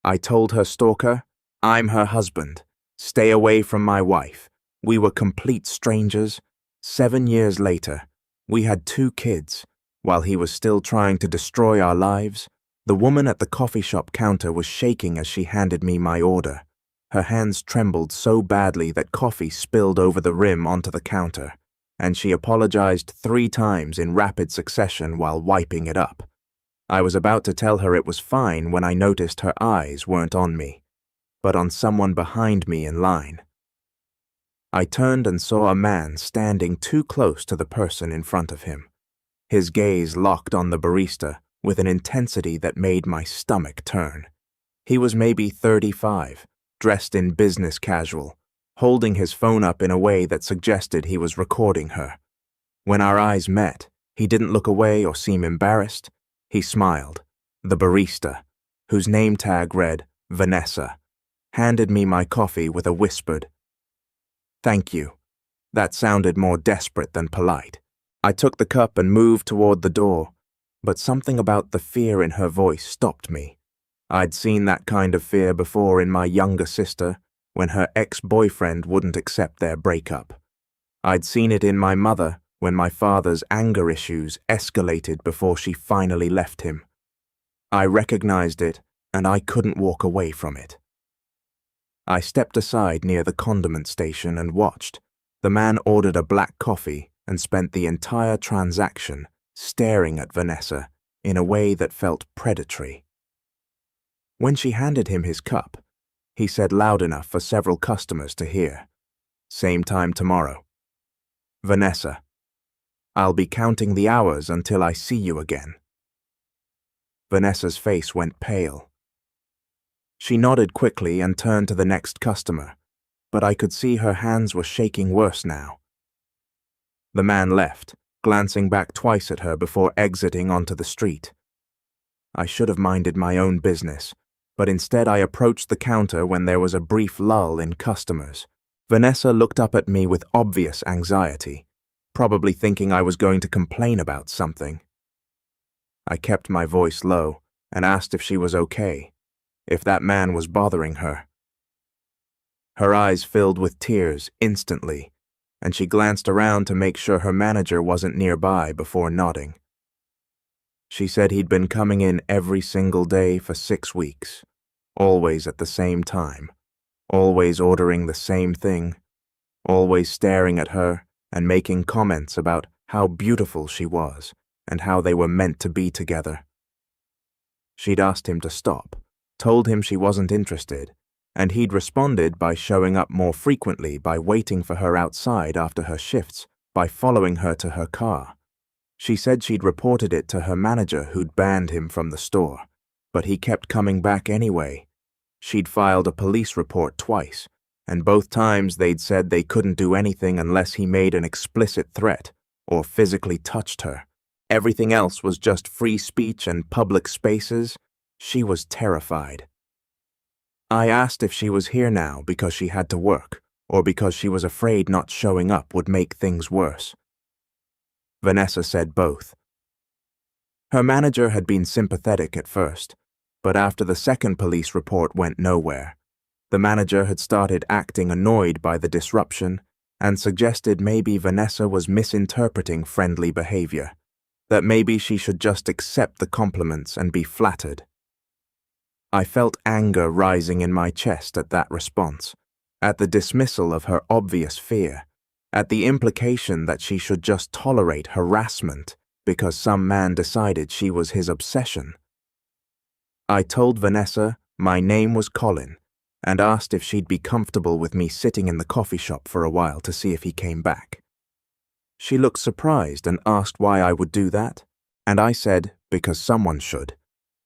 I told her, Stalker, I'm her husband. Stay away from my wife. We were complete strangers. 7 years later, we had 2 kids. While he was still trying to destroy our lives, the woman at the coffee shop counter was shaking as she handed me my order. Her hands trembled so badly that coffee spilled over the rim onto the counter, and she apologized 3 times in rapid succession while wiping it up. I was about to tell her it was fine when I noticed her eyes weren't on me, but on someone behind me in line. I turned and saw a man standing too close to the person in front of him. His gaze locked on the barista with an intensity that made my stomach turn. He was maybe 35, dressed in business casual, holding his phone up in a way that suggested he was recording her. When our eyes met, he didn't look away or seem embarrassed. He smiled. The barista, whose name tag read Vanessa, handed me my coffee with a whispered, "Thank you." That sounded more desperate than polite. I took the cup and moved toward the door, but something about the fear in her voice stopped me. I'd seen that kind of fear before in my younger sister, when her ex-boyfriend wouldn't accept their breakup. I'd seen it in my mother when my father's anger issues escalated before she finally left him. I recognized it, and I couldn't walk away from it. I stepped aside near the condiment station and watched. The man ordered a black coffee and spent the entire transaction staring at Vanessa in a way that felt predatory. When she handed him his cup, he said loud enough for several customers to hear, "Same time tomorrow. Vanessa, I'll be counting the hours until I see you again." Vanessa's face went pale. She nodded quickly and turned to the next customer, but I could see her hands were shaking worse now. The man left, glancing back twice at her before exiting onto the street. I should have minded my own business, but instead I approached the counter when there was a brief lull in customers. Vanessa looked up at me with obvious anxiety, probably thinking I was going to complain about something. I kept my voice low and asked if she was okay, if that man was bothering her. Her eyes filled with tears instantly, and she glanced around to make sure her manager wasn't nearby before nodding. She said he'd been coming in every single day for 6 weeks, always at the same time, always ordering the same thing, always staring at her and making comments about how beautiful she was and how they were meant to be together. She'd asked him to stop, told him she wasn't interested, and he'd responded by showing up more frequently, by waiting for her outside after her shifts, by following her to her car. She said she'd reported it to her manager who'd banned him from the store, but he kept coming back anyway. She'd filed a police report twice, and both times they'd said they couldn't do anything unless he made an explicit threat or physically touched her. Everything else was just free speech and public spaces. She was terrified. I asked if she was here now because she had to work, or because she was afraid not showing up would make things worse. Vanessa said both. Her manager had been sympathetic at first, but after the second police report went nowhere, the manager had started acting annoyed by the disruption and suggested maybe Vanessa was misinterpreting friendly behavior, that maybe she should just accept the compliments and be flattered. I felt anger rising in my chest at that response, at the dismissal of her obvious fear, at the implication that she should just tolerate harassment because some man decided she was his obsession. I told Vanessa my name was Colin and asked if she'd be comfortable with me sitting in the coffee shop for a while to see if he came back. She looked surprised and asked why I would do that, and I said because someone should,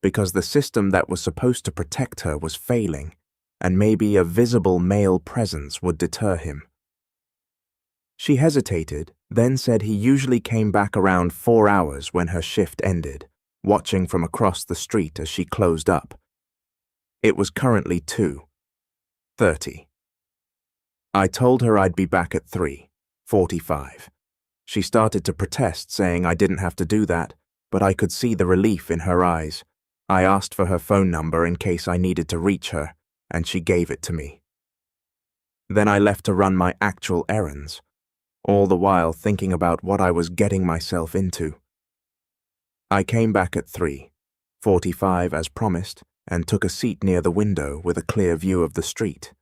because the system that was supposed to protect her was failing, and maybe a visible male presence would deter him. She hesitated, then said he usually came back around 4 hours when her shift ended, watching from across the street as she closed up. It was currently 2:30. I told her I'd be back at 3:45. She started to protest, saying I didn't have to do that, but I could see the relief in her eyes. I asked for her phone number in case I needed to reach her, and she gave it to me. Then I left to run my actual errands, all the while thinking about what I was getting myself into. I came back at 3:45 as promised, and took a seat near the window with a clear view of the street.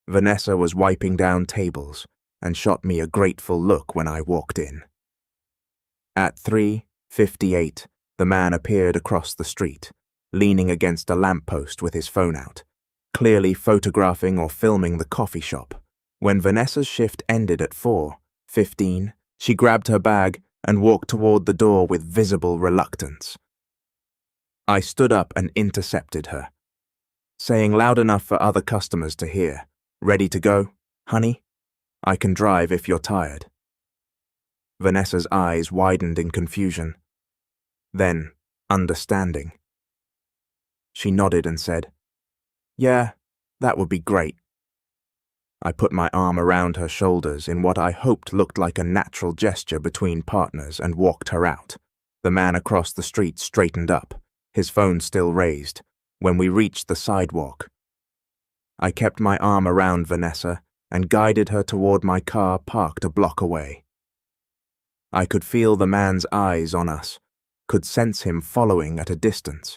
Vanessa was wiping down tables and shot me a grateful look when I walked in. At 3:58, the man appeared across the street, leaning against a lamppost with his phone out, clearly photographing or filming the coffee shop. When Vanessa's shift ended at 4:15, she grabbed her bag and walked toward the door with visible reluctance. I stood up and intercepted her, saying loud enough for other customers to hear, "Ready to go, honey? I can drive if you're tired." Vanessa's eyes widened in confusion, then understanding. She nodded and said, "Yeah, that would be great." I put my arm around her shoulders in what I hoped looked like a natural gesture between partners and walked her out. The man across the street straightened up, his phone still raised, when we reached the sidewalk. I kept my arm around Vanessa and guided her toward my car parked a block away. I could feel the man's eyes on us, could sense him following at a distance.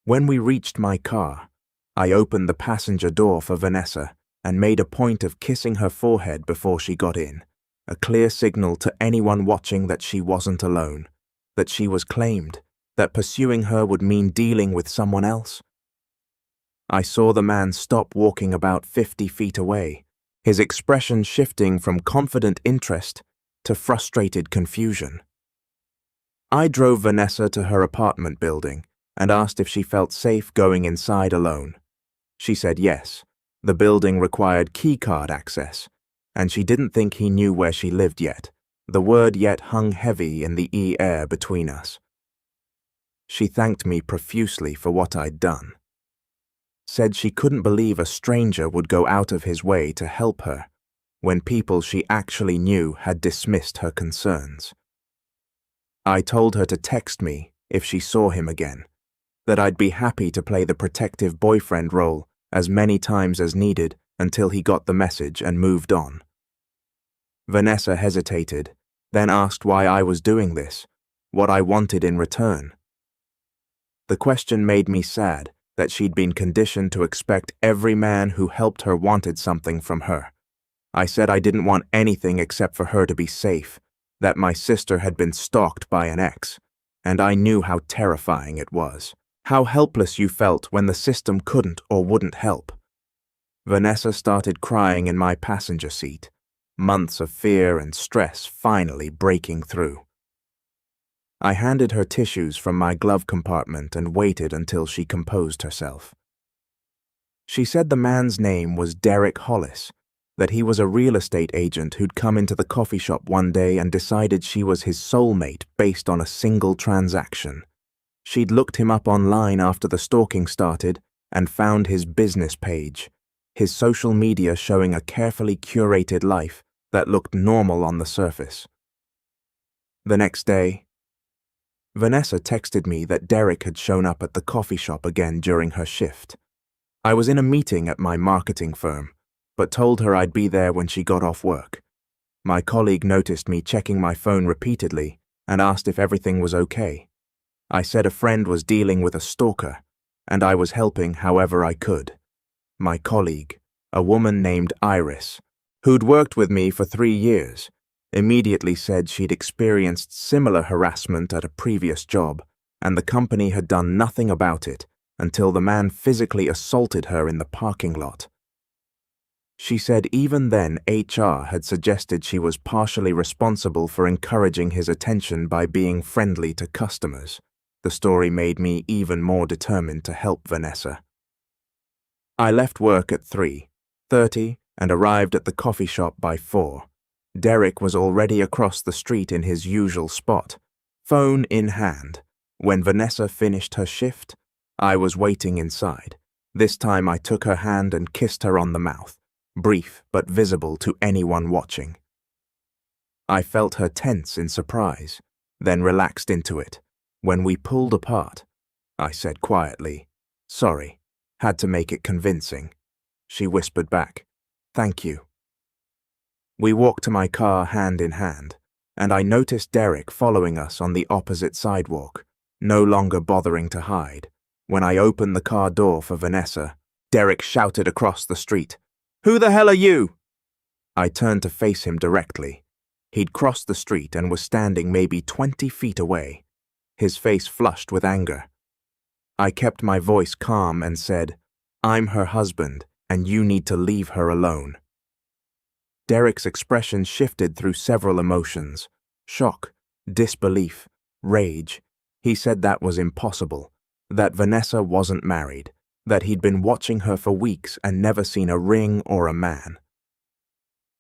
When we reached my car, I opened the passenger door for Vanessa and made a point of kissing her forehead before she got in, a clear signal to anyone watching that she wasn't alone, that she was claimed, that pursuing her would mean dealing with someone else. I saw the man stop walking about 50 feet away, his expression shifting from confident interest to frustrated confusion. I drove Vanessa to her apartment building and asked if she felt safe going inside alone. She said yes. The building required keycard access, and she didn't think he knew where she lived yet. The word yet hung heavy in the air between us. She thanked me profusely for what I'd done. Said she couldn't believe a stranger would go out of his way to help her when people she actually knew had dismissed her concerns. I told her to text me if she saw him again, that I'd be happy to play the protective boyfriend role as many times as needed until he got the message and moved on. Vanessa hesitated, then asked why I was doing this, what I wanted in return. The question made me sad that she'd been conditioned to expect every man who helped her wanted something from her. I said I didn't want anything except for her to be safe, that my sister had been stalked by an ex, and I knew how terrifying it was. How helpless you felt when the system couldn't or wouldn't help. Vanessa started crying in my passenger seat, months of fear and stress finally breaking through. I handed her tissues from my glove compartment and waited until she composed herself. She said the man's name was Derek Hollis, that he was a real estate agent who'd come into the coffee shop one day and decided she was his soulmate based on a single transaction. She'd looked him up online after the stalking started and found his business page, his social media showing a carefully curated life that looked normal on the surface. The next day, Vanessa texted me that Derek had shown up at the coffee shop again during her shift. I was in a meeting at my marketing firm, but told her I'd be there when she got off work. My colleague noticed me checking my phone repeatedly and asked if everything was okay. I said a friend was dealing with a stalker, and I was helping however I could. My colleague, a woman named Iris, who'd worked with me for 3 years, immediately said she'd experienced similar harassment at a previous job, and the company had done nothing about it until the man physically assaulted her in the parking lot. She said even then HR had suggested she was partially responsible for encouraging his attention by being friendly to customers. The story made me even more determined to help Vanessa. I left work at 3:30 and arrived at the coffee shop by 4. Derek was already across the street in his usual spot, phone in hand. When Vanessa finished her shift, I was waiting inside. This time I took her hand and kissed her on the mouth, brief but visible to anyone watching. I felt her tense in surprise, then relaxed into it, When we pulled apart, I said quietly, "Sorry, had to make it convincing." She whispered back, "Thank you." We walked to my car hand in hand, and I noticed Derek following us on the opposite sidewalk, no longer bothering to hide. When I opened the car door for Vanessa, Derek shouted across the street, "Who the hell are you?" I turned to face him directly. He'd crossed the street and was standing maybe 20 feet away, his face flushed with anger. I kept my voice calm and said, "I'm her husband, and you need to leave her alone." Derek's expression shifted through several emotions: shock, disbelief, rage. He said that was impossible, that Vanessa wasn't married, that he'd been watching her for weeks and never seen a ring or a man.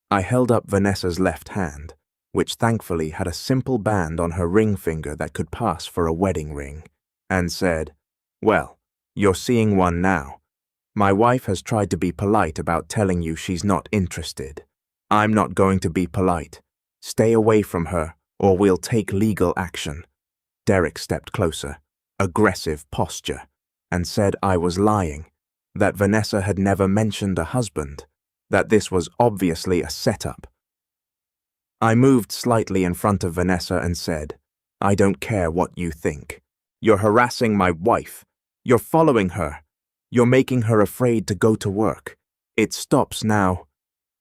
I held up Vanessa's left hand, which thankfully had a simple band on her ring finger that could pass for a wedding ring, and said, "Well, you're seeing one now. My wife has tried to be polite about telling you she's not interested. I'm not going to be polite. Stay away from her, or we'll take legal action." Derek stepped closer, aggressive posture, and said I was lying, that Vanessa had never mentioned a husband, that this was obviously a setup. I moved slightly in front of Vanessa and said, "I don't care what you think. You're harassing my wife. You're following her. You're making her afraid to go to work. It stops now."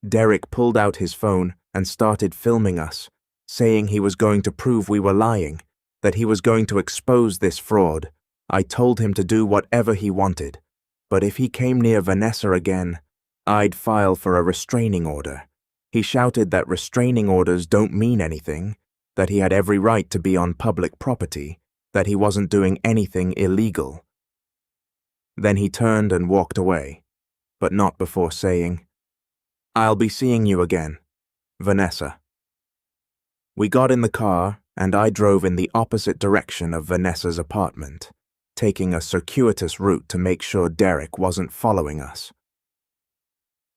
Derek pulled out his phone and started filming us, saying he was going to prove we were lying, that he was going to expose this fraud. I told him to do whatever he wanted, but if he came near Vanessa again, I'd file for a restraining order. He shouted that restraining orders don't mean anything, that he had every right to be on public property, that he wasn't doing anything illegal. Then he turned and walked away, but not before saying, "I'll be seeing you again, Vanessa." We got in the car, and I drove in the opposite direction of Vanessa's apartment, taking a circuitous route to make sure Derek wasn't following us.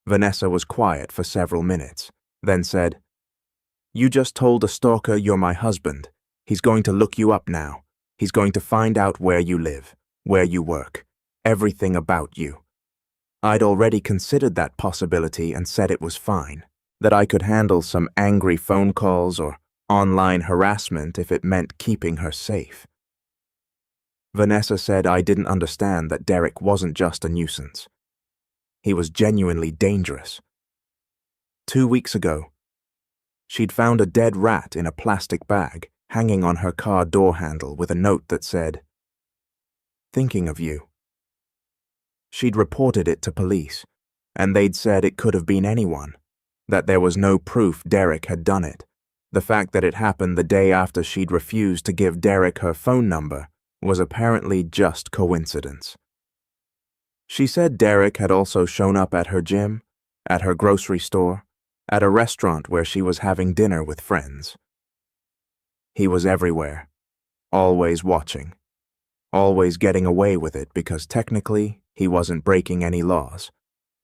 Vanessa was quiet for several minutes, then said, "You just told a stalker you're my husband. He's going to look you up now. He's going to find out where you live, where you work, everything about you." I'd already considered that possibility and said it was fine, that I could handle some angry phone calls or online harassment if it meant keeping her safe. Vanessa said I didn't understand that Derek wasn't just a nuisance. He was genuinely dangerous. 2 weeks ago, she'd found a dead rat in a plastic bag hanging on her car door handle with a note that said, "Thinking of you." She'd reported it to police, and they'd said it could have been anyone, that there was no proof Derek had done it. The fact that it happened the day after she'd refused to give Derek her phone number was apparently just coincidence. She said Derek had also shown up at her gym, at her grocery store, at a restaurant where she was having dinner with friends. He was everywhere, always watching, always getting away with it because technically he wasn't breaking any laws.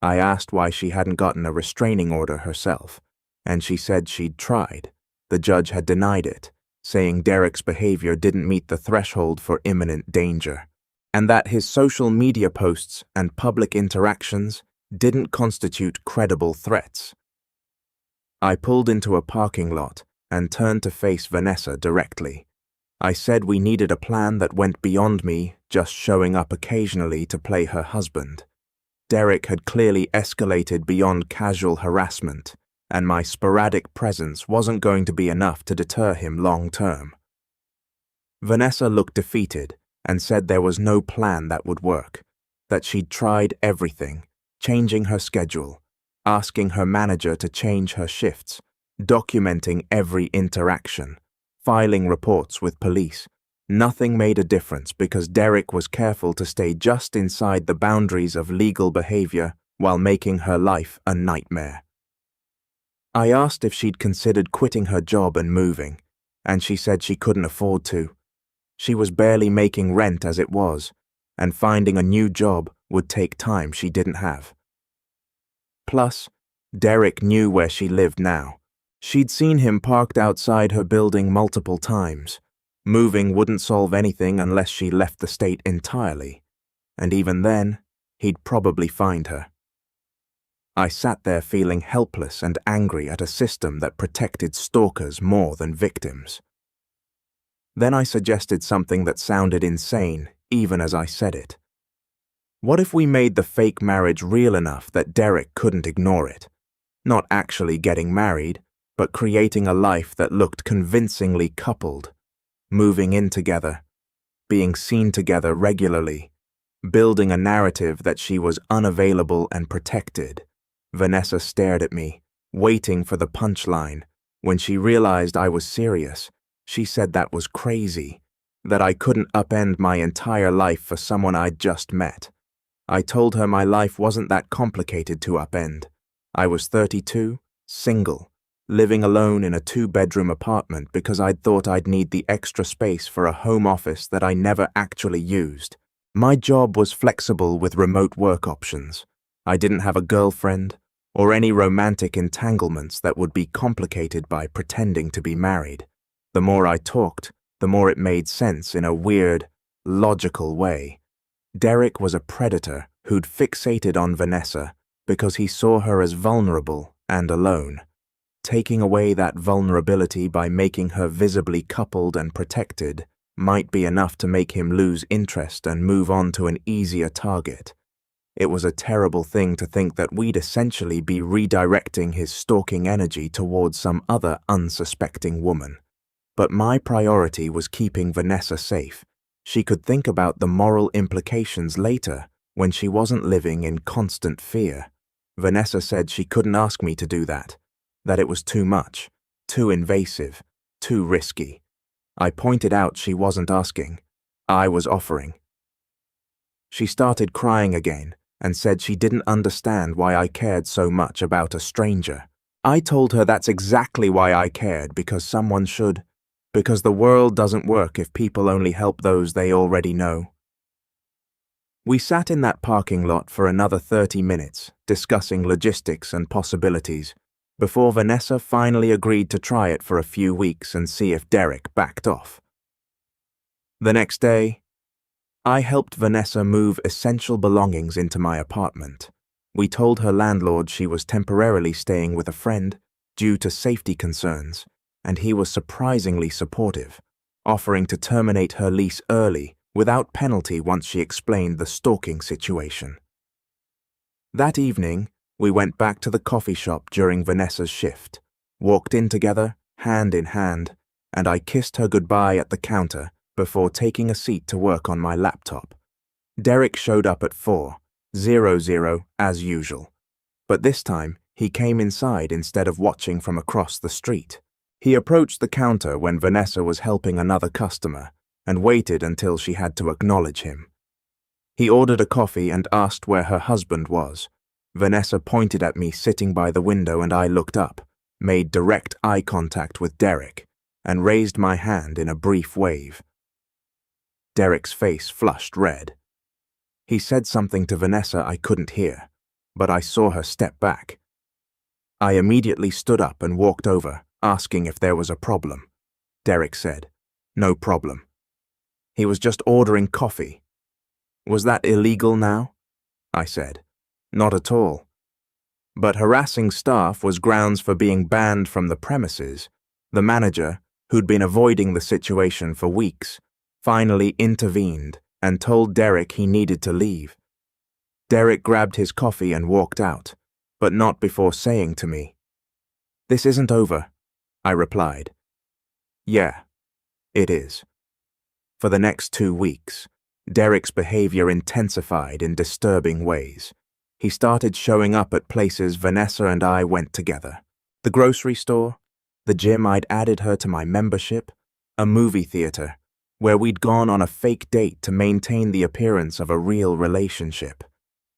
I asked why she hadn't gotten a restraining order herself, and she said she'd tried. The judge had denied it, saying Derek's behavior didn't meet the threshold for imminent danger, and that his social media posts and public interactions didn't constitute credible threats. I pulled into a parking lot and turned to face Vanessa directly. I said we needed a plan that went beyond me just showing up occasionally to play her husband. Derek had clearly escalated beyond casual harassment, and my sporadic presence wasn't going to be enough to deter him long term. Vanessa looked defeated and said there was no plan that would work, that she'd tried everything, changing her schedule, asking her manager to change her shifts, documenting every interaction, filing reports with police. Nothing made a difference because Derek was careful to stay just inside the boundaries of legal behavior while making her life a nightmare. I asked if she'd considered quitting her job and moving, and she said she couldn't afford to. She was barely making rent as it was, and finding a new job would take time she didn't have. Plus, Derek knew where she lived now. She'd seen him parked outside her building multiple times. Moving wouldn't solve anything unless she left the state entirely, and even then, he'd probably find her. I sat there feeling helpless and angry at a system that protected stalkers more than victims. Then I suggested something that sounded insane, even as I said it. What if we made the fake marriage real enough that Derek couldn't ignore it? Not actually getting married, but creating a life that looked convincingly coupled, moving in together, being seen together regularly, building a narrative that she was unavailable and protected. Vanessa stared at me, waiting for the punchline. When she realized I was serious, she said that was crazy, that I couldn't upend my entire life for someone I'd just met. I told her my life wasn't that complicated to upend. I was 32, single, living alone in a 2-bedroom apartment because I'd thought I'd need the extra space for a home office that I never actually used. My job was flexible with remote work options. I didn't have a girlfriend or any romantic entanglements that would be complicated by pretending to be married. The more I talked, the more it made sense in a weird, logical way. Derek was a predator who'd fixated on Vanessa because he saw her as vulnerable and alone. Taking away that vulnerability by making her visibly coupled and protected might be enough to make him lose interest and move on to an easier target. It was a terrible thing to think that we'd essentially be redirecting his stalking energy towards some other unsuspecting woman. But my priority was keeping Vanessa safe. She could think about the moral implications later when she wasn't living in constant fear. Vanessa said she couldn't ask me to do that it was too much, too invasive, too risky. I pointed out she wasn't asking. I was offering. She started crying again and said she didn't understand why I cared so much about a stranger. I told her that's exactly why I cared, because someone should. Because the world doesn't work if people only help those they already know. We sat in that parking lot for another 30 minutes, discussing logistics and possibilities, before Vanessa finally agreed to try it for a few weeks and see if Derek backed off. The next day, I helped Vanessa move essential belongings into my apartment. We told her landlord she was temporarily staying with a friend due to safety concerns, and he was surprisingly supportive, offering to terminate her lease early without penalty once she explained the stalking situation. That evening, we went back to the coffee shop during Vanessa's shift, walked in together, hand in hand, and I kissed her goodbye at the counter before taking a seat to work on my laptop. Derek showed up at 4:00 as usual, but this time he came inside instead of watching from across the street. He approached the counter when Vanessa was helping another customer and waited until she had to acknowledge him. He ordered a coffee and asked where her husband was. Vanessa pointed at me sitting by the window, and I looked up, made direct eye contact with Derek, and raised my hand in a brief wave. Derek's face flushed red. He said something to Vanessa I couldn't hear, but I saw her step back. I immediately stood up and walked over, asking if there was a problem. Derek said, "No problem." He was just ordering coffee. "Was that illegal now?" I said. "Not at all." But harassing staff was grounds for being banned from the premises. The manager, who'd been avoiding the situation for weeks, finally intervened and told Derek he needed to leave. Derek grabbed his coffee and walked out, but not before saying to me, "This isn't over," I replied. "Yeah, it is." For the next 2 weeks, Derek's behavior intensified in disturbing ways. He started showing up at places Vanessa and I went together. The grocery store, the gym I'd added her to my membership, a movie theater, where we'd gone on a fake date to maintain the appearance of a real relationship.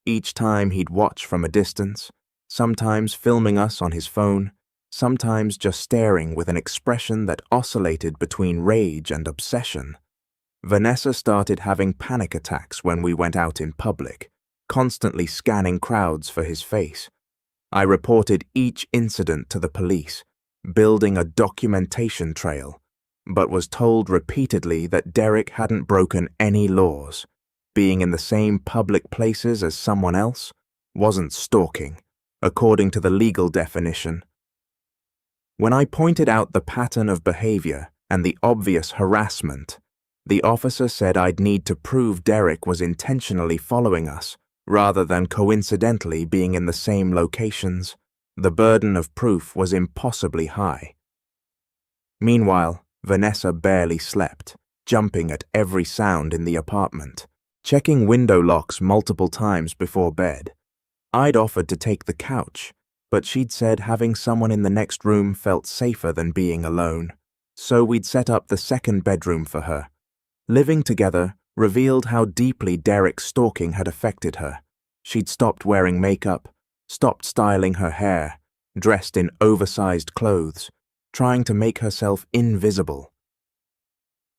Each time he'd watch from a distance, sometimes filming us on his phone, sometimes just staring with an expression that oscillated between rage and obsession. Vanessa started having panic attacks when we went out in public, constantly scanning crowds for his face. I reported each incident to the police, building a documentation trail. but was told repeatedly that Derek hadn't broken any laws. Being in the same public places as someone else wasn't stalking, according to the legal definition. When I pointed out the pattern of behavior and the obvious harassment, the officer said I'd need to prove Derek was intentionally following us, rather than coincidentally being in the same locations. The burden of proof was impossibly high. Meanwhile, Vanessa barely slept, jumping at every sound in the apartment, checking window locks multiple times before bed. I'd offered to take the couch, but she'd said having someone in the next room felt safer than being alone, so we'd set up the second bedroom for her. Living together revealed how deeply Derek's stalking had affected her. She'd stopped wearing makeup, stopped styling her hair, dressed in oversized clothes, trying to make herself invisible.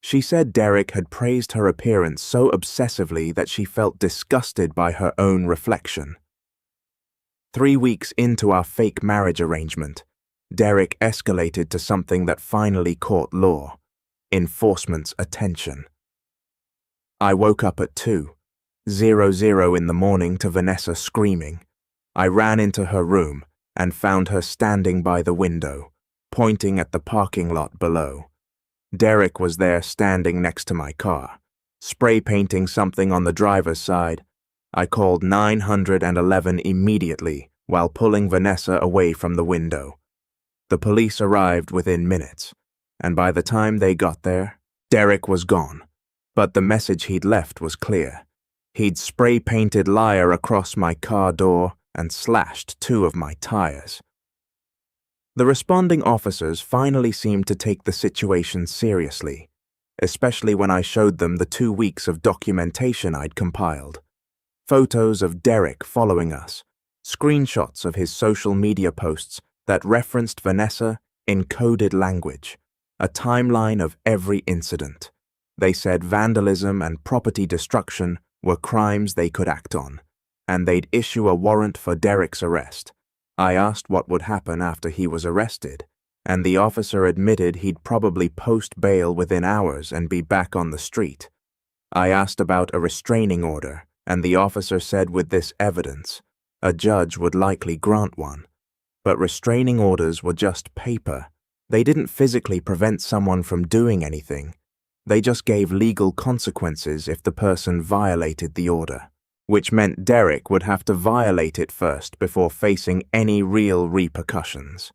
She said Derek had praised her appearance so obsessively that she felt disgusted by her own reflection. 3 weeks into our fake marriage arrangement, Derek escalated to something that finally caught law: enforcement's attention. I woke up at 2:00 in the morning to Vanessa screaming. I ran into her room and found her standing by the window, pointing at the parking lot below. Derek was there standing next to my car, spray painting something on the driver's side. I called 911 immediately while pulling Vanessa away from the window. The police arrived within minutes, and by the time they got there, Derek was gone. But the message he'd left was clear. He'd spray-painted liar across my car door and slashed 2 of my tires. The responding officers finally seemed to take the situation seriously, especially when I showed them the 2 weeks of documentation I'd compiled. Photos of Derek following us, screenshots of his social media posts that referenced Vanessa in coded language, a timeline of every incident. They said vandalism and property destruction were crimes they could act on, and they'd issue a warrant for Derek's arrest. I asked what would happen after he was arrested, and the officer admitted he'd probably post bail within hours and be back on the street. I asked about a restraining order, and the officer said with this evidence, a judge would likely grant one. But restraining orders were just paper. They didn't physically prevent someone from doing anything. They just gave legal consequences if the person violated the order, which meant Derek would have to violate it first before facing any real repercussions.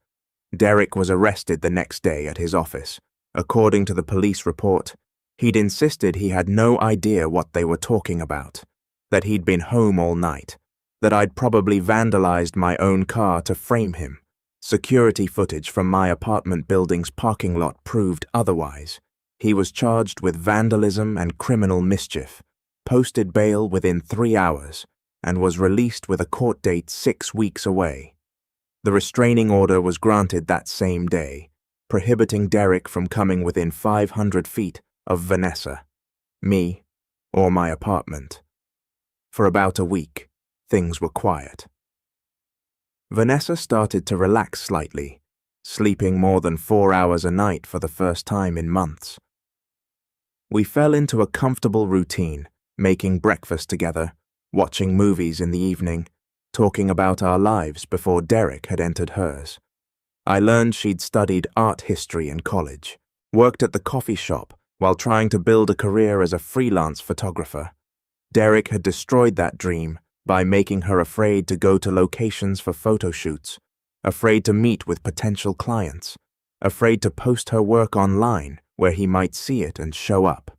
Derek was arrested the next day at his office. According to the police report, he'd insisted he had no idea what they were talking about, that he'd been home all night, that I'd probably vandalized my own car to frame him. Security footage from my apartment building's parking lot proved otherwise. He was charged with vandalism and criminal mischief, posted bail within 3 hours, and was released with a court date 6 weeks away. The restraining order was granted that same day, prohibiting Derek from coming within 500 feet of Vanessa, me, or my apartment. For about a week, things were quiet. Vanessa started to relax slightly, sleeping more than 4 hours a night for the first time in months. We fell into a comfortable routine, making breakfast together, watching movies in the evening, talking about our lives before Derek had entered hers. I learned she'd studied art history in college, worked at the coffee shop while trying to build a career as a freelance photographer. Derek had destroyed that dream by making her afraid to go to locations for photo shoots, afraid to meet with potential clients, afraid to post her work online where he might see it and show up.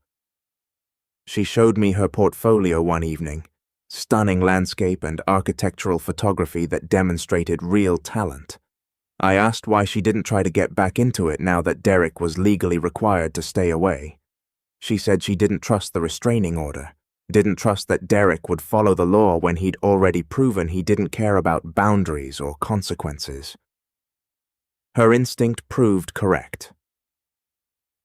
She showed me her portfolio one evening, stunning landscape and architectural photography that demonstrated real talent. I asked why she didn't try to get back into it now that Derek was legally required to stay away. She said she didn't trust the restraining order, didn't trust that Derek would follow the law when he'd already proven he didn't care about boundaries or consequences. Her instinct proved correct.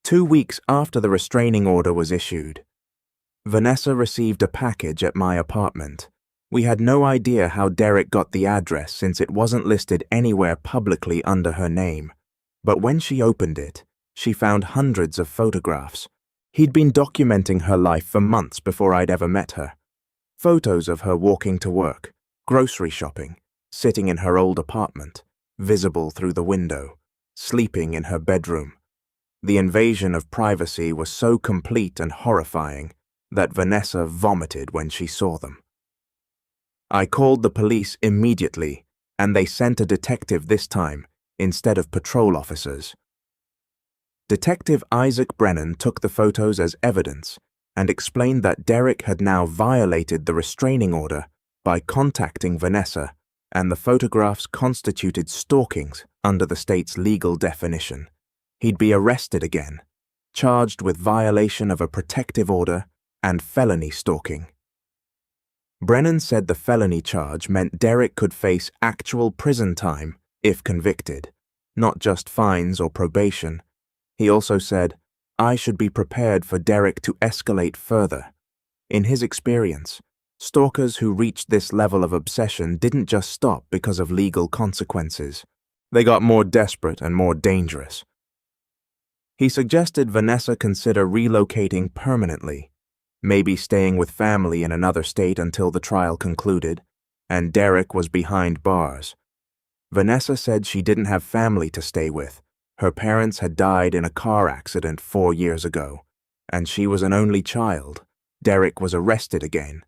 2 weeks after the restraining order was issued, Vanessa received a package at my apartment. We had no idea how Derek got the address since it wasn't listed anywhere publicly under her name, but when she opened it, She found hundreds of photographs. He'd been documenting her life for months before I'd ever met her. Photos of her walking to work, grocery shopping, sitting in her old apartment, visible through the window, sleeping in her bedroom. The invasion of privacy was so complete and horrifying that Vanessa vomited when she saw them. I called the police immediately, and they sent a detective this time instead of patrol officers. Detective Isaac Brennan took the photos as evidence and explained that Derek had now violated the restraining order by contacting Vanessa, and the photographs constituted stalkings under the state's legal definition. He'd be arrested again, charged with violation of a protective order and felony stalking. Brennan said the felony charge meant Derek could face actual prison time if convicted, not just fines or probation. He also said, I should be prepared for Derek to escalate further. In his experience, stalkers who reached this level of obsession didn't just stop because of legal consequences. They got more desperate and more dangerous. He suggested Vanessa consider relocating permanently, maybe staying with family in another state until the trial concluded, and Derek was behind bars. Vanessa said she didn't have family to stay with. Her parents had died in a car accident 4 years ago, and she was an only child. Derek was arrested again,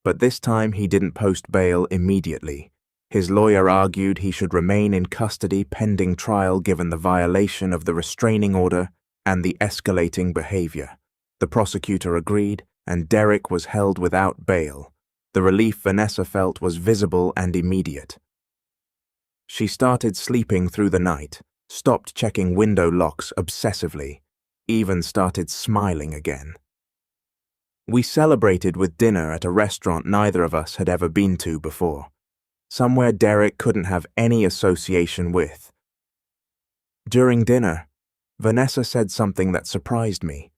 but this time he didn't post bail immediately. His lawyer argued he should remain in custody pending trial given the violation of the restraining order and the escalating behavior. The prosecutor agreed, and Derek was held without bail. The relief Vanessa felt was visible and immediate. She started sleeping through the night, stopped checking window locks obsessively, even started smiling again. We celebrated with dinner at a restaurant neither of us had ever been to before, somewhere Derek couldn't have any association with. During dinner, Vanessa said something that surprised me.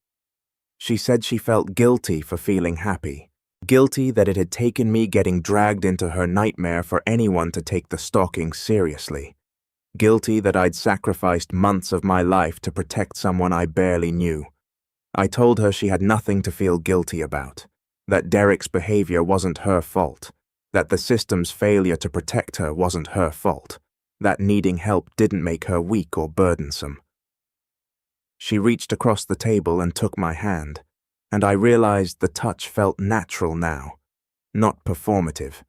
She said she felt guilty for feeling happy, guilty that it had taken me getting dragged into her nightmare for anyone to take the stalking seriously. Guilty that I'd sacrificed months of my life to protect someone I barely knew. I told her she had nothing to feel guilty about, that Derek's behavior wasn't her fault, that the system's failure to protect her wasn't her fault, that needing help didn't make her weak or burdensome. She reached across the table and took my hand, and I realized the touch felt natural now, not performative.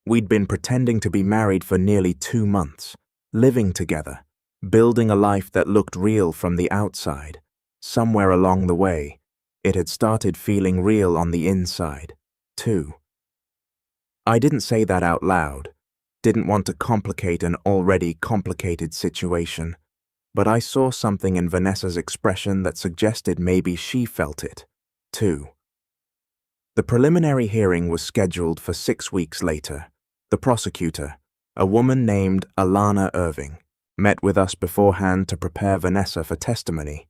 We'd been pretending to be married for nearly 2 months, living together, building a life that looked real from the outside. Somewhere along the way, it had started feeling real on the inside, too. I didn't say that out loud, didn't want to complicate an already complicated situation, but I saw something in Vanessa's expression that suggested maybe she felt it, too. The preliminary hearing was scheduled for 6 weeks later. The prosecutor, a woman named Alana Irving, met with us beforehand to prepare Vanessa for testimony.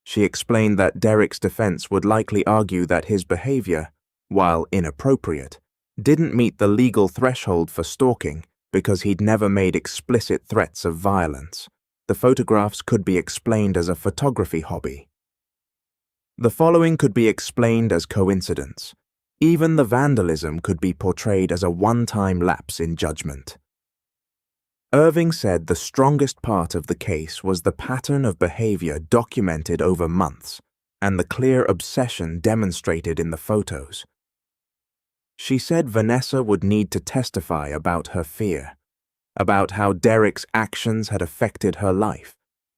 She explained that Derek's defense would likely argue that his behavior, while inappropriate, didn't meet the legal threshold for stalking because he'd never made explicit threats of violence. The photographs could be explained as a photography hobby. The following could be explained as coincidence. Even the vandalism could be portrayed as a one-time lapse in judgment. Irving said the strongest part of the case was the pattern of behavior documented over months and the clear obsession demonstrated in the photos. She said Vanessa would need to testify about her fear, about how Derek's actions had affected her life,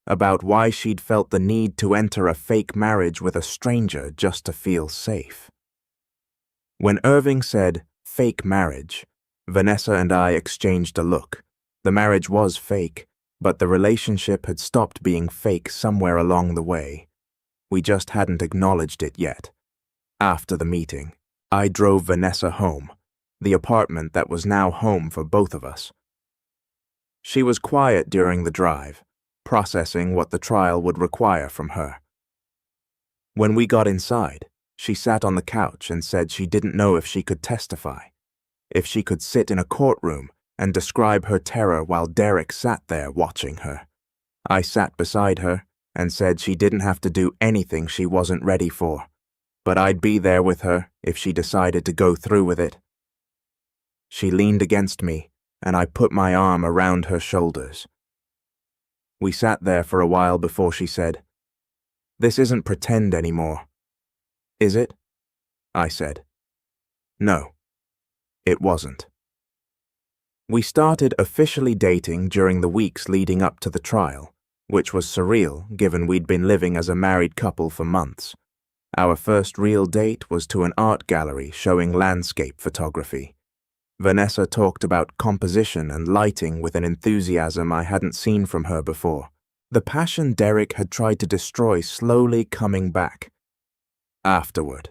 about why she'd felt the need to enter a fake marriage with a stranger just to feel safe. When Irving said, "fake marriage," Vanessa and I exchanged a look. The marriage was fake, but the relationship had stopped being fake somewhere along the way. We just hadn't acknowledged it yet. After the meeting, I drove Vanessa home, the apartment that was now home for both of us. She was quiet during the drive, processing what the trial would require from her. When we got inside, she sat on the couch and said she didn't know if she could testify, if she could sit in a courtroom and describe her terror while Derek sat there watching her. I sat beside her, and said she didn't have to do anything she wasn't ready for, but I'd be there with her if she decided to go through with it. She leaned against me, and I put my arm around her shoulders. We sat there for a while before she said, "This isn't pretend anymore, is it?" I said. No, it wasn't. We started officially dating during the weeks leading up to the trial, which was surreal given we'd been living as a married couple for months. Our first real date was to an art gallery showing landscape photography. Vanessa talked about composition and lighting with an enthusiasm I hadn't seen from her before. The passion Derek had tried to destroy slowly coming back. Afterward,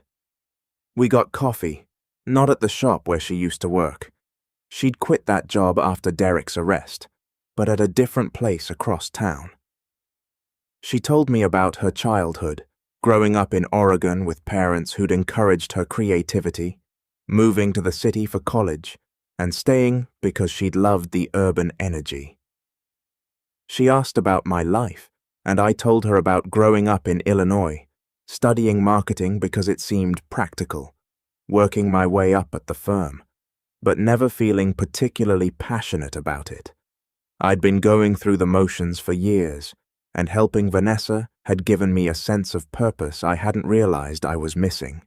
we got coffee, not at the shop where she used to work. She'd quit that job after Derek's arrest, but at a different place across town. She told me about her childhood, growing up in Oregon with parents who'd encouraged her creativity, moving to the city for college, and staying because she'd loved the urban energy. She asked about my life, and I told her about growing up in Illinois, studying marketing because it seemed practical, working my way up at the firm, but never feeling particularly passionate about it. I'd been going through the motions for years, and helping Vanessa had given me a sense of purpose I hadn't realized I was missing.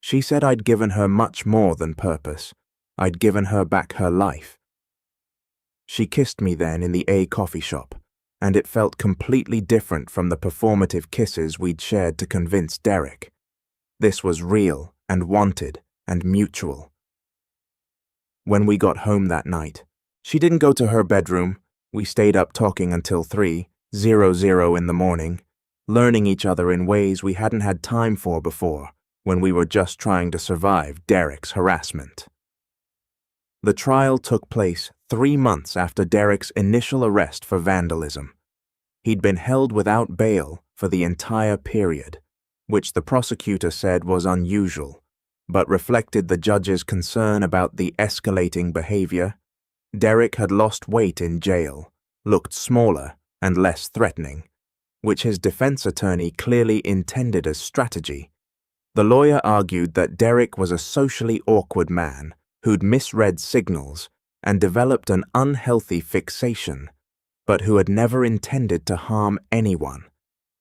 She said I'd given her much more than purpose. I'd given her back her life. She kissed me then in the A coffee shop, and it felt completely different from the performative kisses we'd shared to convince Derek. This was real and wanted and mutual. When we got home that night, she didn't go to her bedroom. We stayed up talking until 3:00 in the morning, learning each other in ways we hadn't had time for before when we were just trying to survive Derek's harassment. The trial took place 3 months after Derek's initial arrest for vandalism. He'd been held without bail for the entire period, which the prosecutor said was unusual, but reflected the judge's concern about the escalating behavior. Derek had lost weight in jail, looked smaller and less threatening, which his defense attorney clearly intended as strategy. The lawyer argued that Derek was a socially awkward man who'd misread signals and developed an unhealthy fixation, but who had never intended to harm anyone.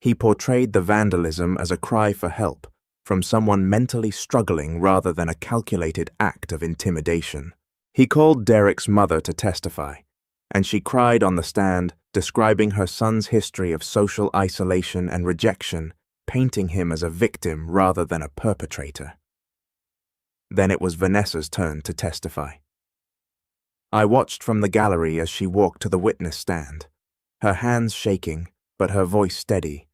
He portrayed the vandalism as a cry for help from someone mentally struggling rather than a calculated act of intimidation. He called Derek's mother to testify, and she cried on the stand, describing her son's history of social isolation and rejection, painting him as a victim rather than a perpetrator. Then it was Vanessa's turn to testify. I watched from the gallery as she walked to the witness stand, her hands shaking, but her voice steady.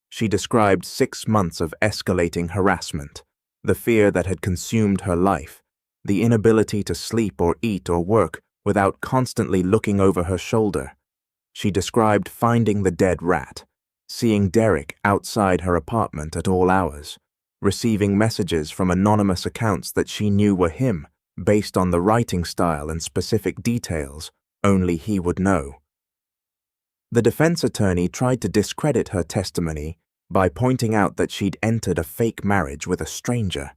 She described 6 months of escalating harassment, the fear that had consumed her life, the inability to sleep or eat or work without constantly looking over her shoulder. She described finding the dead rat, seeing Derek outside her apartment at all hours, receiving messages from anonymous accounts that she knew were him based on the writing style and specific details only he would know. The defense attorney tried to discredit her testimony by pointing out that she'd entered a fake marriage with a stranger,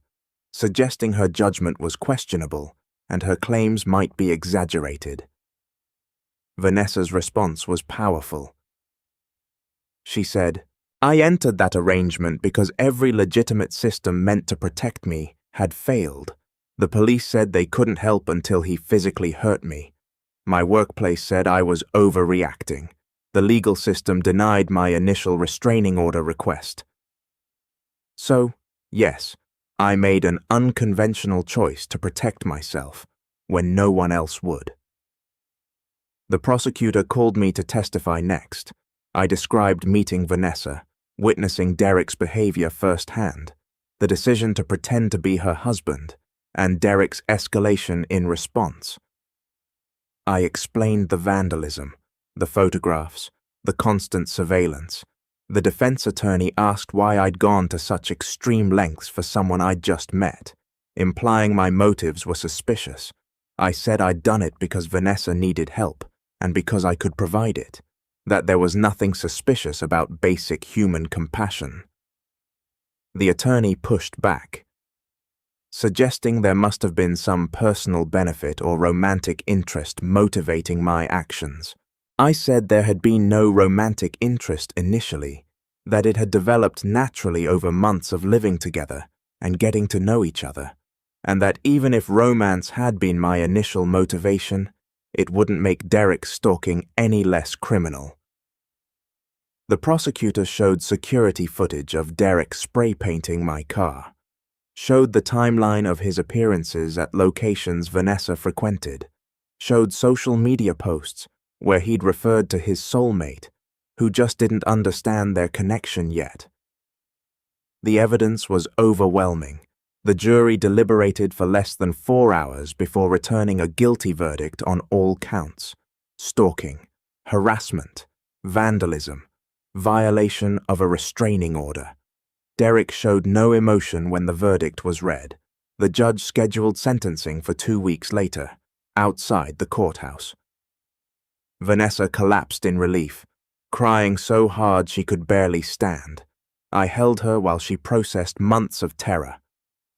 suggesting her judgment was questionable and her claims might be exaggerated. Vanessa's response was powerful. She said, "I entered that arrangement because every legitimate system meant to protect me had failed. The police said they couldn't help until he physically hurt me. My workplace said I was overreacting. The legal system denied my initial restraining order request. So, yes, I made an unconventional choice to protect myself when no one else would." The prosecutor called me to testify next. I described meeting Vanessa, witnessing Derek's behavior firsthand, the decision to pretend to be her husband, and Derek's escalation in response. I explained the vandalism, the photographs, the constant surveillance. The defense attorney asked why I'd gone to such extreme lengths for someone I'd just met, implying my motives were suspicious. I said I'd done it because Vanessa needed help, and because I could provide it. that there was nothing suspicious about basic human compassion. The attorney pushed back, suggesting there must have been some personal benefit or romantic interest motivating my actions. I said there had been no romantic interest initially, that it had developed naturally over months of living together and getting to know each other, and that even if romance had been my initial motivation, it wouldn't make Derek's stalking any less criminal. The prosecutor showed security footage of Derek spray painting my car, showed the timeline of his appearances at locations Vanessa frequented, showed social media posts where he'd referred to his soulmate, who just didn't understand their connection yet. The evidence was overwhelming. The jury deliberated for less than 4 hours before returning a guilty verdict on all counts: stalking, harassment, vandalism, violation of a restraining order. Derek showed no emotion when the verdict was read. The judge scheduled sentencing for 2 weeks later, outside the courthouse. Vanessa collapsed in relief, crying so hard she could barely stand. I held her while she processed months of terror,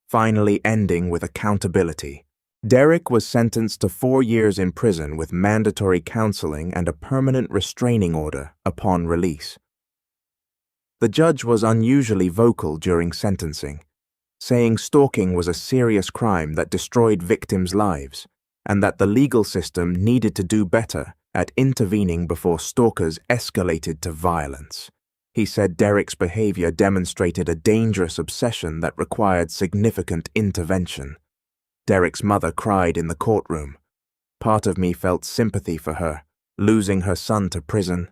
finally ending with accountability. Derek was sentenced to 4 years in prison with mandatory counseling and a permanent restraining order upon release. The judge was unusually vocal during sentencing, saying stalking was a serious crime that destroyed victims' lives, and that the legal system needed to do better at intervening before stalkers escalated to violence. He said Derek's behavior demonstrated a dangerous obsession that required significant intervention. Derek's mother cried in the courtroom. Part of me felt sympathy for her, losing her son to prison,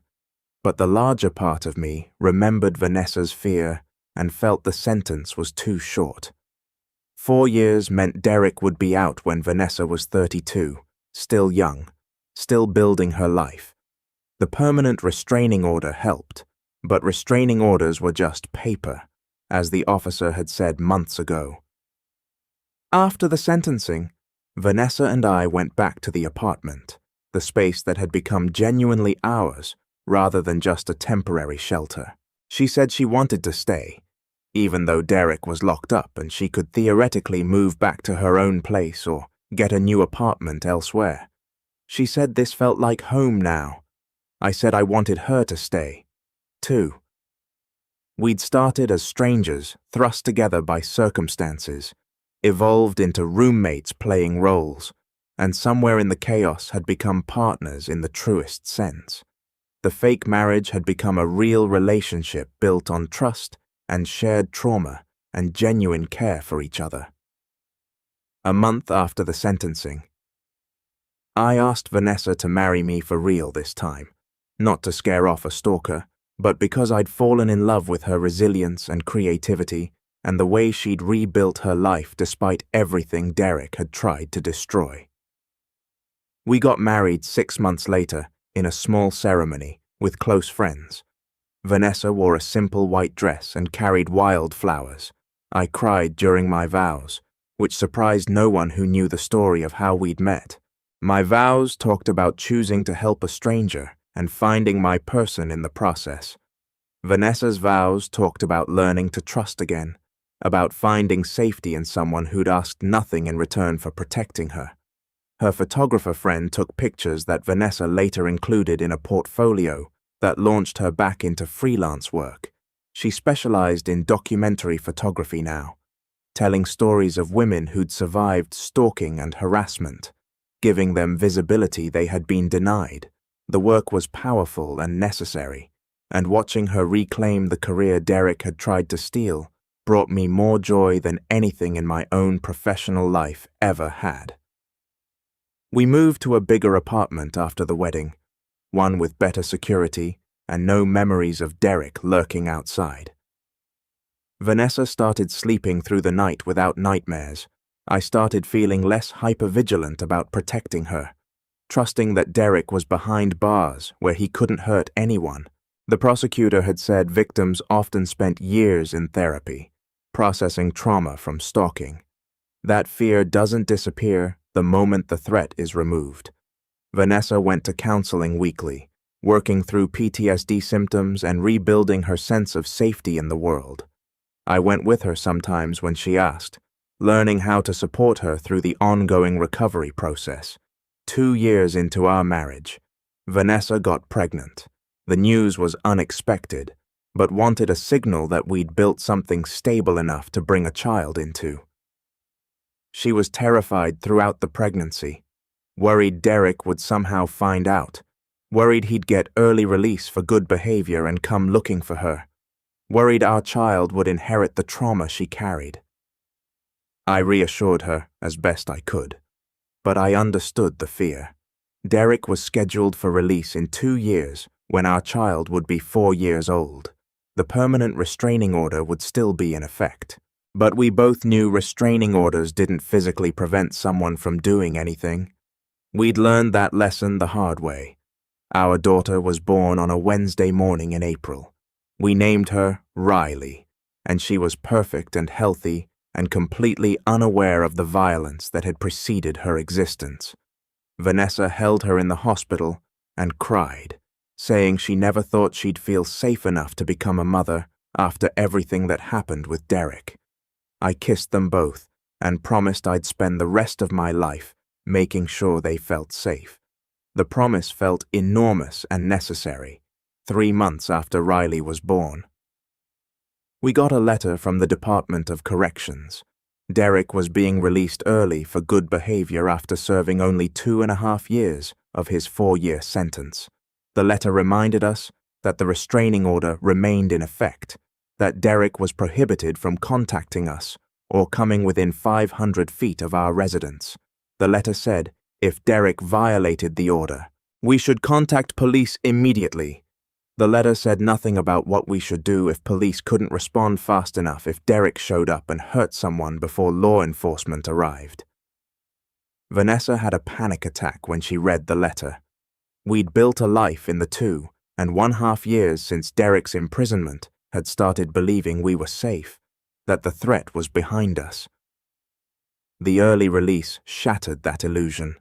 but the larger part of me remembered Vanessa's fear and felt the sentence was too short. 4 years meant Derek would be out when Vanessa was 32, still young, still building her life. The permanent restraining order helped, but restraining orders were just paper, as the officer had said months ago. After the sentencing, Vanessa and I went back to the apartment, the space that had become genuinely ours rather than just a temporary shelter. She said she wanted to stay, even though Derek was locked up and she could theoretically move back to her own place or get a new apartment elsewhere. She said this felt like home now. I said I wanted her to stay, too. We'd started as strangers, thrust together by circumstances, evolved into roommates playing roles, and somewhere in the chaos had become partners in the truest sense. The fake marriage had become a real relationship built on trust and shared trauma and genuine care for each other. A month after the sentencing, I asked Vanessa to marry me for real this time, not to scare off a stalker, but because I'd fallen in love with her resilience and creativity and the way she'd rebuilt her life despite everything Derek had tried to destroy. We got married 6 months later in a small ceremony with close friends. Vanessa wore a simple white dress and carried wildflowers. I cried during my vows, which surprised no one who knew the story of how we'd met. My vows talked about choosing to help a stranger and finding my person in the process. Vanessa's vows talked about learning to trust again, about finding safety in someone who'd asked nothing in return for protecting her. Her photographer friend took pictures that Vanessa later included in a portfolio that launched her back into freelance work. She specialized in documentary photography now, telling stories of women who'd survived stalking and harassment, giving them visibility they had been denied. The work was powerful and necessary, and watching her reclaim the career Derek had tried to steal brought me more joy than anything in my own professional life ever had. We moved to a bigger apartment after the wedding, one with better security and no memories of Derek lurking outside. Vanessa started sleeping through the night without nightmares. I started feeling less hypervigilant about protecting her, trusting that Derek was behind bars where he couldn't hurt anyone. The prosecutor had said victims often spent years in therapy, processing trauma from stalking. That fear doesn't disappear the moment the threat is removed. Vanessa went to counseling weekly, working through PTSD symptoms and rebuilding her sense of safety in the world. I went with her sometimes when she asked, learning how to support her through the ongoing recovery process. 2 years into our marriage, Vanessa got pregnant. The news was unexpected, but wanted a signal that we'd built something stable enough to bring a child into. She was terrified throughout the pregnancy, worried Derek would somehow find out, worried he'd get early release for good behavior and come looking for her, worried our child would inherit the trauma she carried. I reassured her as best I could, but I understood the fear. Derek was scheduled for release in 2 years when our child would be 4 years old. The permanent restraining order would still be in effect. But we both knew restraining orders didn't physically prevent someone from doing anything. We'd learned that lesson the hard way. Our daughter was born on a Wednesday morning in April. We named her Riley, and she was perfect and healthy and completely unaware of the violence that had preceded her existence. Vanessa held her in the hospital and cried, saying she never thought she'd feel safe enough to become a mother after everything that happened with Derek. I kissed them both and promised I'd spend the rest of my life making sure they felt safe. The promise felt enormous and necessary, 3 months after Riley was born. We got a letter from the Department of Corrections. Derek was being released early for good behavior after serving only 2.5 years of his 4-year sentence. The letter reminded us that the restraining order remained in effect, that Derek was prohibited from contacting us or coming within 500 feet of our residence. The letter said if Derek violated the order, we should contact police immediately. The letter said nothing about what we should do if police couldn't respond fast enough if Derek showed up and hurt someone before law enforcement arrived. Vanessa had a panic attack when she read the letter. We'd built a life in the 2.5 years since Derek's imprisonment had started believing we were safe, that the threat was behind us. The early release shattered that illusion.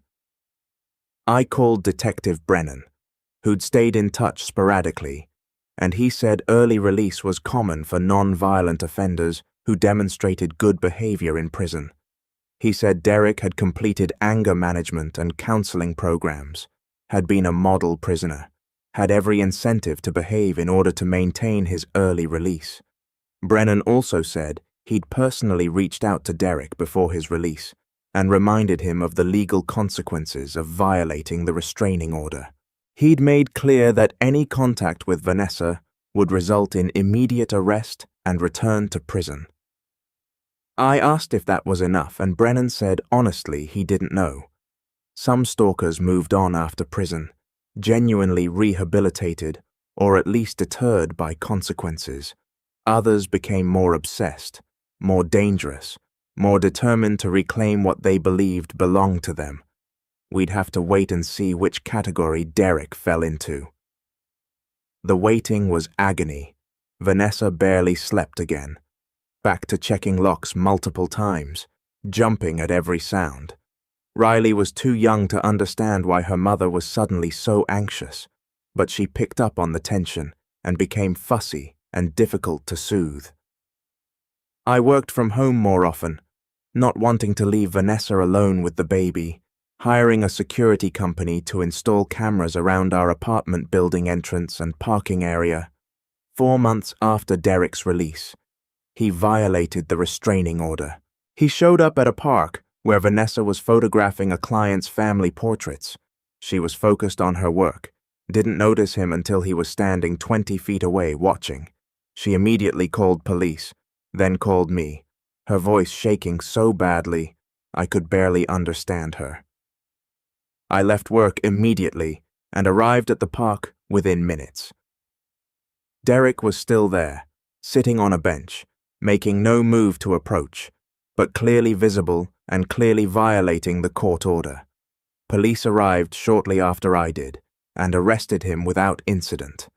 I called Detective Brennan, who'd stayed in touch sporadically, and he said early release was common for non-violent offenders who demonstrated good behavior in prison. He said Derek had completed anger management and counseling programs, had been a model prisoner, had every incentive to behave in order to maintain his early release. Brennan also said he'd personally reached out to Derek before his release and reminded him of the legal consequences of violating the restraining order. He'd made clear that any contact with Vanessa would result in immediate arrest and return to prison. I asked if that was enough, and Brennan said honestly he didn't know. Some stalkers moved on after prison, genuinely rehabilitated or at least deterred by consequences. Others became more obsessed, more dangerous, more determined to reclaim what they believed belonged to them. We'd have to wait and see which category Derek fell into. The waiting was agony. Vanessa barely slept again, back to checking locks multiple times, jumping at every sound. Riley was too young to understand why her mother was suddenly so anxious, but she picked up on the tension and became fussy and difficult to soothe. I worked from home more often, not wanting to leave Vanessa alone with the baby, hiring a security company to install cameras around our apartment building entrance and parking area. 4 months after Derek's release, he violated the restraining order. He showed up at a park where Vanessa was photographing a client's family portraits. She was focused on her work, didn't notice him until he was standing 20 feet away watching. She immediately called police, then called me, her voice shaking so badly I could barely understand her. I left work immediately and arrived at the park within minutes. Derek was still there, sitting on a bench, making no move to approach, but clearly visible and clearly violating the court order. Police arrived shortly after I did and arrested him without incident.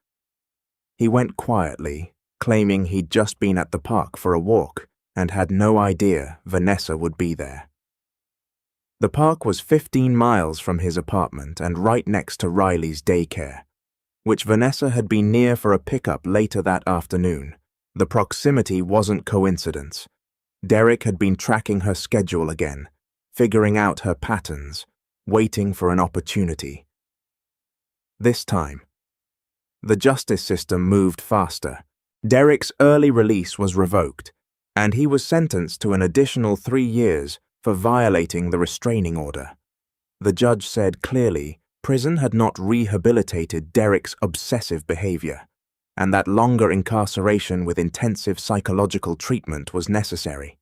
He went quietly, claiming he'd just been at the park for a walk and had no idea Vanessa would be there. The park was 15 miles from his apartment and right next to Riley's daycare. which Vanessa had been near for a pickup later that afternoon. The proximity wasn't coincidence. Derek had been tracking her schedule again, figuring out her patterns, waiting for an opportunity. This time, the justice system moved faster. Derek's early release was revoked, and he was sentenced to an additional 3 years for violating the restraining order. The judge said clearly prison had not rehabilitated Derek's obsessive behavior, and that longer incarceration with intensive psychological treatment was necessary.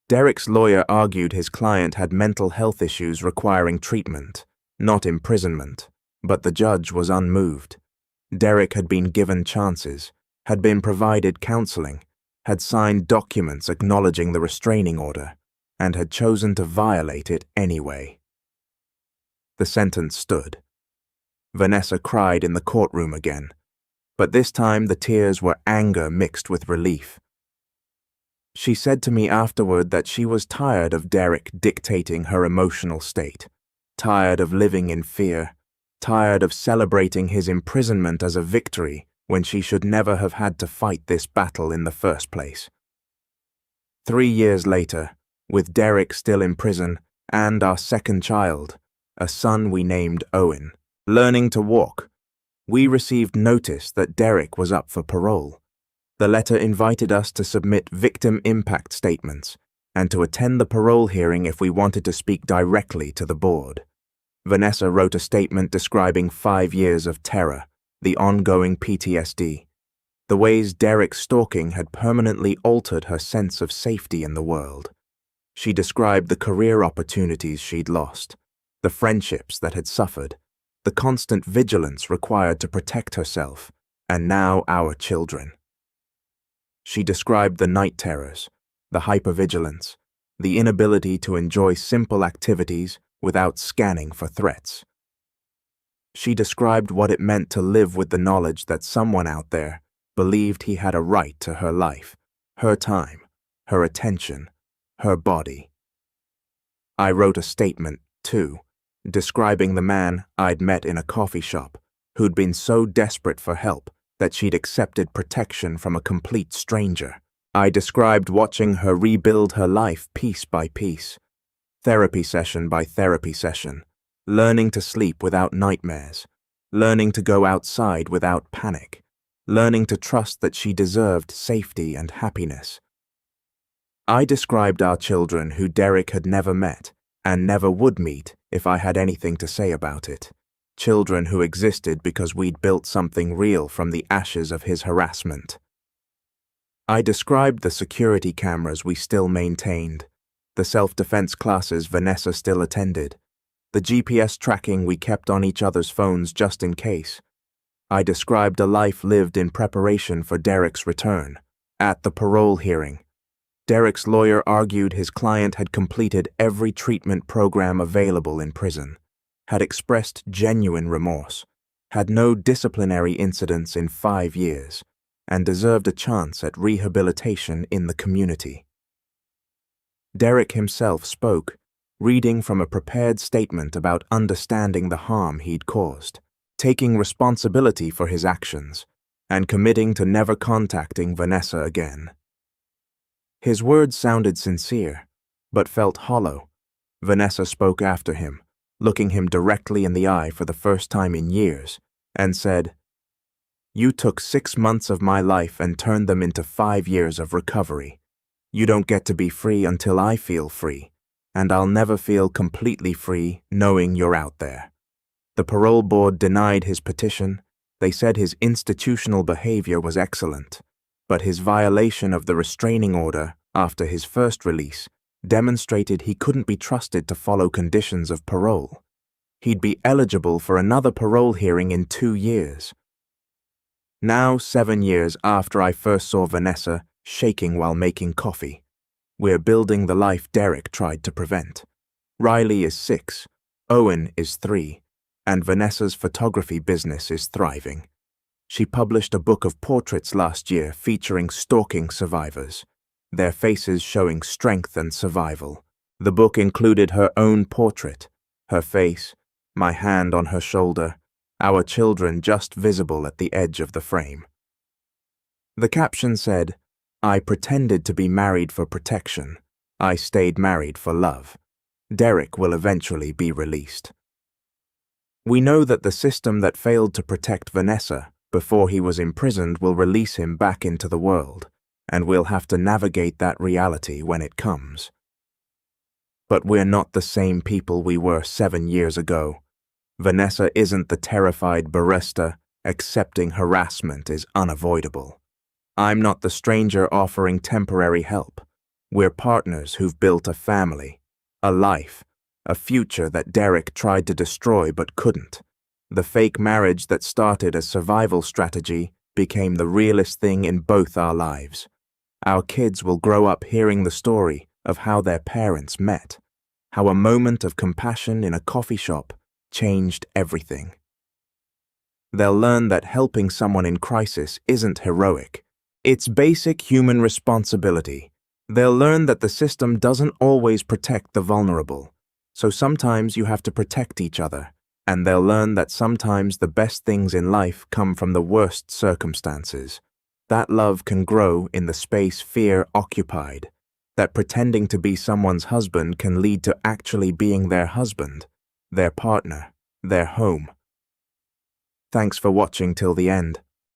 Derek's lawyer argued his client had mental health issues requiring treatment, not imprisonment, but the judge was unmoved. Derek had been given chances, had been provided counseling, had signed documents acknowledging the restraining order, and had chosen to violate it anyway. The sentence stood. Vanessa cried in the courtroom again, but this time the tears were anger mixed with relief. She said to me afterward that she was tired of Derek dictating her emotional state, tired of living in fear, tired of celebrating his imprisonment as a victory when she should never have had to fight this battle in the first place. 3 years later, with Derek still in prison and our second child, a son we named Owen, learning to walk, we received notice that Derek was up for parole. The letter invited us to submit victim impact statements and to attend the parole hearing if we wanted to speak directly to the board. Vanessa wrote a statement describing 5 years of terror, the ongoing PTSD, the ways Derek's stalking had permanently altered her sense of safety in the world. She described the career opportunities she'd lost, the friendships that had suffered, the constant vigilance required to protect herself, and now our children. She described the night terrors, the hypervigilance, the inability to enjoy simple activities without scanning for threats. She described what it meant to live with the knowledge that someone out there believed he had a right to her life, her time, her attention, her body. I wrote a statement, too, describing the man I'd met in a coffee shop who'd been so desperate for help that she'd accepted protection from a complete stranger. I described watching her rebuild her life piece by piece, therapy session by therapy session, learning to sleep without nightmares, learning to go outside without panic, learning to trust that she deserved safety and happiness. I described our children who Derek had never met and never would meet if I had anything to say about it. Children who existed because we'd built something real from the ashes of his harassment. I described the security cameras we still maintained, the self-defense classes Vanessa still attended, the GPS tracking we kept on each other's phones just in case. I described a life lived in preparation for Derek's return. At the parole hearing, Derek's lawyer argued his client had completed every treatment program available in prison, had expressed genuine remorse, had no disciplinary incidents in 5 years, and deserved a chance at rehabilitation in the community. Derek himself spoke, reading from a prepared statement about understanding the harm he'd caused, taking responsibility for his actions, and committing to never contacting Vanessa again. His words sounded sincere, but felt hollow. Vanessa spoke after him, looking him directly in the eye for the first time in years, and said, "You took 6 months of my life and turned them into 5 years of recovery. You don't get to be free until I feel free, and I'll never feel completely free knowing you're out there." The parole board denied his petition. They said his institutional behavior was excellent, but his violation of the restraining order after his first release demonstrated he couldn't be trusted to follow conditions of parole. He'd be eligible for another parole hearing in 2 years. Now, 7 years after I first saw Vanessa shaking while making coffee, we're building the life Derek tried to prevent. Riley is 6, Owen is 3, and Vanessa's photography business is thriving. She published a book of portraits last year featuring stalking survivors, their faces showing strength and survival. The book included her own portrait, her face, my hand on her shoulder, our children just visible at the edge of the frame. The caption said, "I pretended to be married for protection. I stayed married for love. Derek will eventually be released." We know that the system that failed to protect Vanessa before he was imprisoned will release him back into the world, and we'll have to navigate that reality when it comes. But we're not the same people we were 7 years ago. Vanessa isn't the terrified barista. Accepting harassment is unavoidable. I'm not the stranger offering temporary help. We're partners who've built a family, a life, a future that Derek tried to destroy but couldn't. The fake marriage that started as survival strategy became the realest thing in both our lives. Our kids will grow up hearing the story of how their parents met, how a moment of compassion in a coffee shop changed everything. They'll learn that helping someone in crisis isn't heroic. It's basic human responsibility. They'll learn that the system doesn't always protect the vulnerable. So sometimes you have to protect each other, and they'll learn that sometimes the best things in life come from the worst circumstances. That love can grow in the space fear occupied, that pretending to be someone's husband can lead to actually being their husband, their partner, their home. Thanks for watching till the end.